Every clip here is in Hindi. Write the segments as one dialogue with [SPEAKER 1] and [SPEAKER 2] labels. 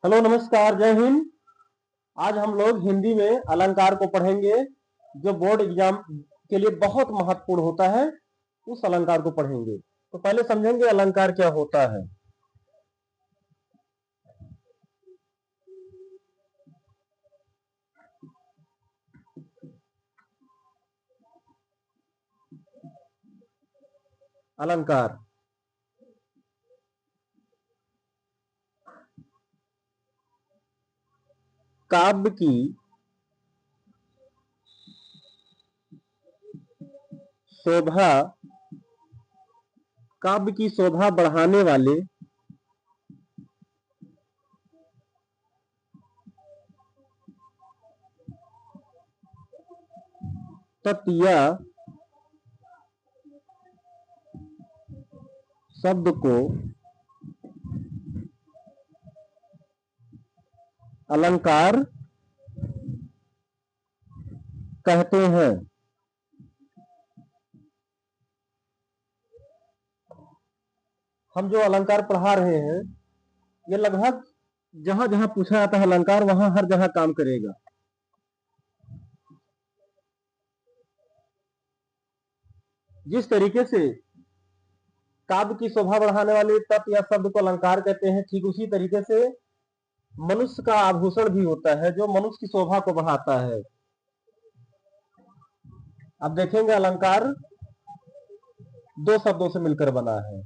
[SPEAKER 1] हेलो नमस्कार जय हिंद। आज हम लोग हिंदी में अलंकार को पढ़ेंगे जो बोर्ड एग्जाम के लिए बहुत महत्वपूर्ण होता है। उस अलंकार को पढ़ेंगे तो पहले समझेंगे अलंकार क्या होता है। अलंकार काव्य की शोभा काव्य की शोभा बढ़ाने वाले तत्व या शब्द को अलंकार कहते हैं। हम जो अलंकार पढ़ा रहे हैं ये लगभग जहां जहां पूछा जाता है अलंकार वहां हर जगह काम करेगा। जिस तरीके से काव्य की शोभा बढ़ाने वाले तत्व या शब्द को अलंकार कहते हैं, ठीक उसी तरीके से मनुष्य का आभूषण भी होता है जो मनुष्य की शोभा को बढ़ाता है। अब देखेंगे अलंकार दो शब्दों से मिलकर बना है।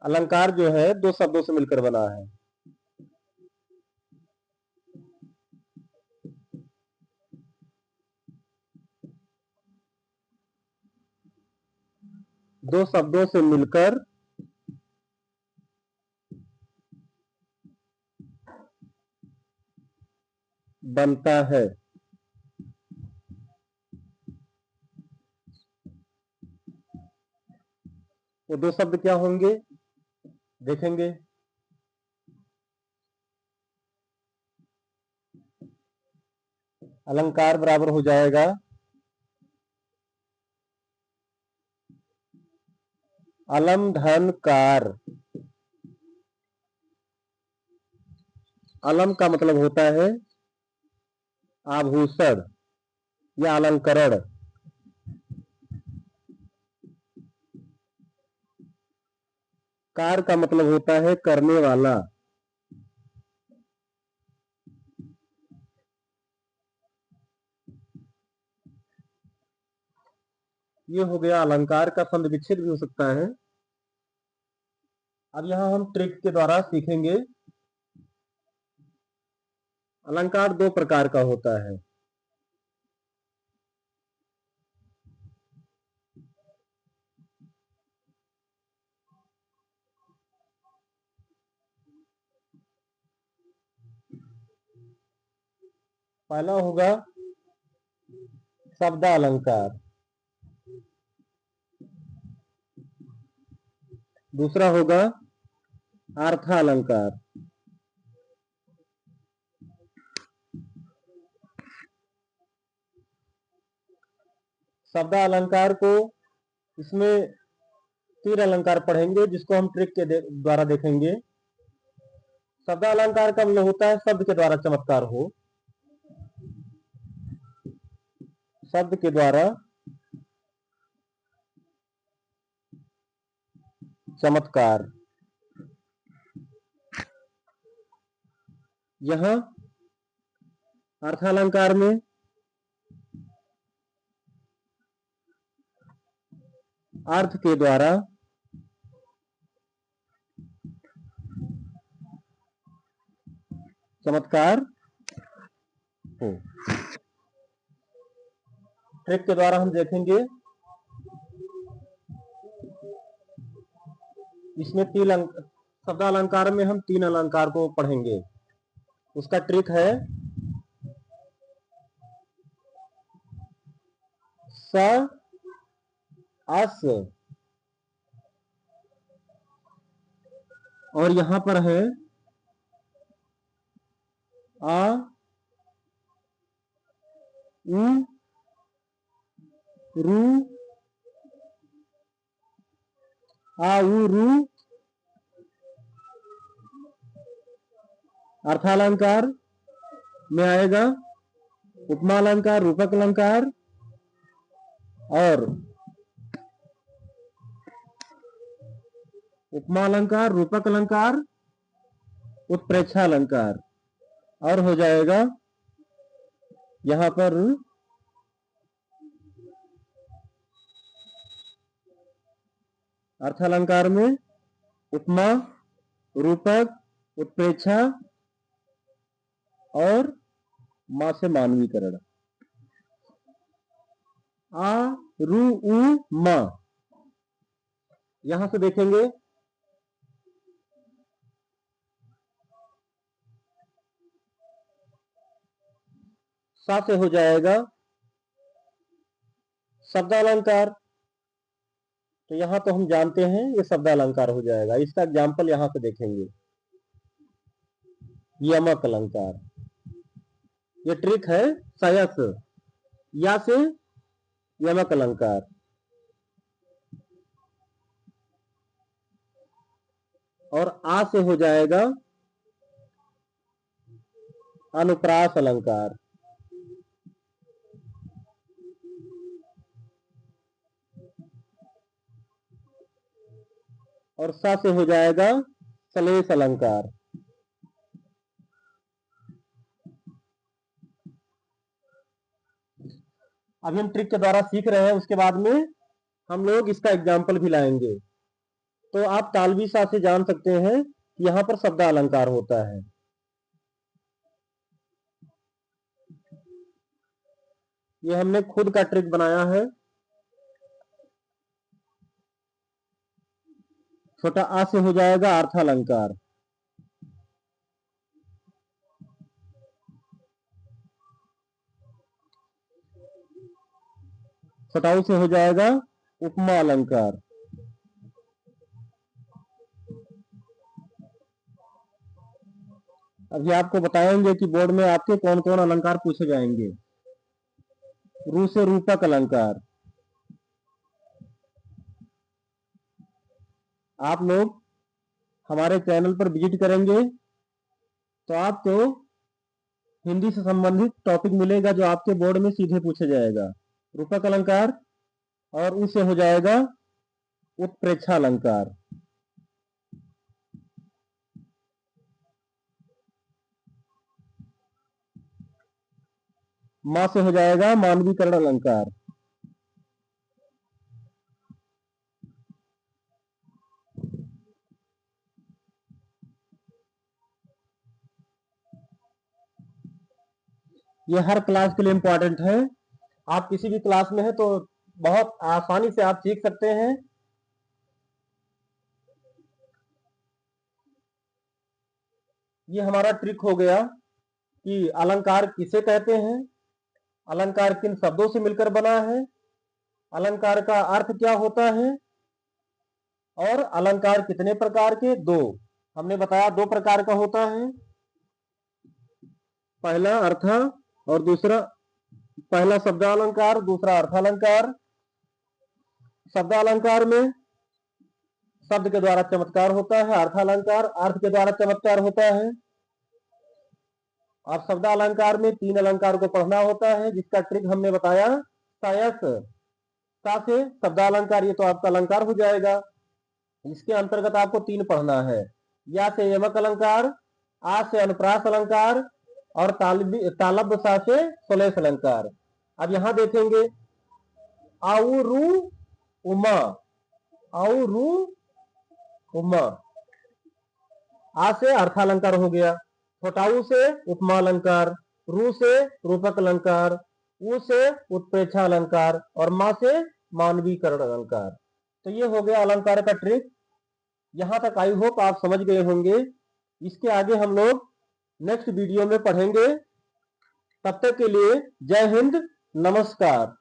[SPEAKER 1] अलंकार जो है दो शब्दों से मिलकर बना है। दो शब्दों से मिलकर बनता है। वो दो शब्द क्या होंगे देखेंगे। अलंकार बराबर हो जाएगा अलम धन कार। अलम का मतलब होता है आभूषण या अलंकरण। कार का मतलब होता है करने वाला। ये हो गया अलंकार का संधि विच्छेद भी हो सकता है। अब यहां हम ट्रिक के द्वारा सीखेंगे। अलंकार दो प्रकार का होता है। पहला होगा शब्द अलंकार, दूसरा होगा अर्थ अलंकार। शब्द अलंकार को इसमें तीन अलंकार पढ़ेंगे जिसको हम ट्रिक के द्वारा देखेंगे। शब्द अलंकार का मतलब होता है शब्द के द्वारा चमत्कार हो। शब्द के द्वारा चमत्कार। यहां अर्थालंकार में अर्थ के द्वारा चमत्कार हो। ट्रिक के द्वारा हम देखेंगे। इसमें तीन शब्द अलंकार में हम तीन अलंकार को पढ़ेंगे। उसका ट्रिक है स अस और यहां पर है आ उ रु आ उ रू अर्थालंकार में आएगा उपमा अलंकार, रूपक अलंकार और उपमा अलंकार, रूपक अलंकार, उत्प्रेक्षा अलंकार। और हो जाएगा यहां पर अर्थालंकार में उपमा, रूपक, उत्प्रेक्षा और मां से मानवीकरण। आ रू उ मा, यहां से देखेंगे सा से हो जाएगा शब्द अलंकार। तो यहां तो हम जानते हैं ये शब्द अलंकार हो जाएगा। इसका एग्जाम्पल यहां से देखेंगे, यमक अलंकार। ये ट्रिक है सयस, या से यमक अलंकार। और आ से हो जाएगा अनुप्रास अलंकार। और सा से हो जाएगा सलेस अलंकार। अभी हम ट्रिक के द्वारा सीख रहे हैं, उसके बाद में हम लोग इसका एग्जाम्पल भी लाएंगे। तो आप तालवी सा से जान सकते हैं कि यहां पर शब्द अलंकार होता है। ये हमने खुद का ट्रिक बनाया है। छोटा आ से हो जाएगा अर्थालंकार। छोटा ऊ से हो जाएगा उपमा अलंकार। अभी आपको बताएंगे कि बोर्ड में आपके कौन कौन अलंकार पूछे जाएंगे। रू से रूपक अलंकार। आप लोग हमारे चैनल पर विजिट करेंगे तो आपको हिंदी से संबंधित टॉपिक मिलेगा जो आपके बोर्ड में सीधे पूछे जाएगा। रूपक अलंकार और उससे हो जाएगा उत्प्रेक्षा अलंकार। मां से हो जाएगा मानवीकरण अलंकार। ये हर क्लास के लिए इंपॉर्टेंट है। आप किसी भी क्लास में है तो बहुत आसानी से आप सीख सकते हैं। ये हमारा ट्रिक हो गया कि अलंकार किसे कहते हैं, अलंकार किन शब्दों से मिलकर बना है, अलंकार का अर्थ क्या होता है और अलंकार कितने प्रकार के, दो हमने बताया। दो प्रकार का होता है, पहला अर्थ और दूसरा, पहला शब्द अलंकार, दूसरा अर्थालंकार। शब्द अलंकार में शब्द के द्वारा चमत्कार होता है, अर्थालंकार अर्थ के द्वारा चमत्कार होता है। और शब्द अलंकार में तीन अलंकार को पढ़ना होता है, जिसका ट्रिक हमने बताया सायस। सा से शब्द अलंकार, ये तो आपका अलंकार हो जाएगा। इसके अंतर्गत आपको तीन पढ़ना है, या से यमक अलंकार, आ से अनुप्रास अलंकार और तालब्य सा से सलेस अलंकार। अब यहां देखेंगे आउ रू उमा, आउ रू उमा। आ से अर्थालंकार हो गया, छोटाऊ से उपमा अलंकार, रू से रूपक अलंकार, ऊ से उत्प्रेक्षा अलंकार और मां से मानवीकरण अलंकार। तो ये हो गया अलंकार का ट्रिक। यहां तक आई होप आप समझ गए होंगे। इसके आगे हम लोग नेक्स्ट वीडियो में पढ़ेंगे। तब तक के लिए जय हिंद, नमस्कार।